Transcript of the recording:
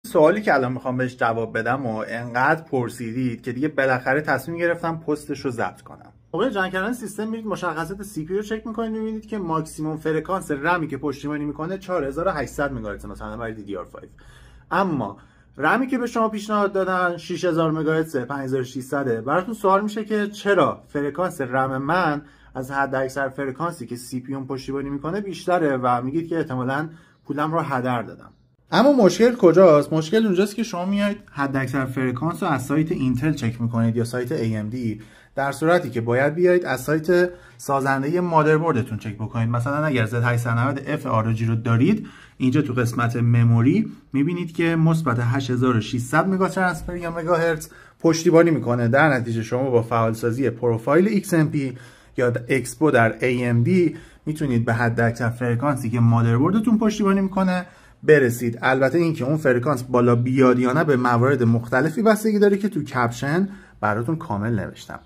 سوالی که الان میخوام بهش جواب بدم و انقدر پرسیدید که دیگه بالاخره تصمیم گرفتم پستش رو ضبط کنم. موقع جمع کردن سیستم میرید مشخصات سی پی رو چک میکنید، میبینید که ماکسیمم فرکانس رمی که پشتیبانی میکنه 4800 مگاهرتز مثلا برای DDR5. اما رمی که به شما پیشنهاد دادن 6000 مگاهرتز 5600. براتون سوال میشه که چرا فرکانس رم من از حد اکثر فرکانسی که سی پی پشتیبانی میکنه بیشتره و میگید که احتمالاً پولم رو هدر دادم. اما مشکل کجاست؟ مشکل اونجاست که شما میایید حد اکثر فرکانس رو از سایت اینتل چک میکنید یا سایت AMD، در صورتی که باید بیایید از سایت سازنده مادربردتون چک بکنید. مثلا اگر Z890F ROG رو دارید، اینجا تو قسمت مموری میبینید که مثبت 8600 مگا ترانسفر یا مگاهرتز پشتیبانی میکنه. در نتیجه شما با فعالسازی پروفایل XMP یا اکسپو در AMD میتونید به حد اکثر فرکانسی که مادربردتون پشتیبانی میکنه برسید. البته اینکه اون فرکانس بالا بیاد یا نه به موارد مختلفی بستگی داره که تو کپشن براتون کامل نوشتم.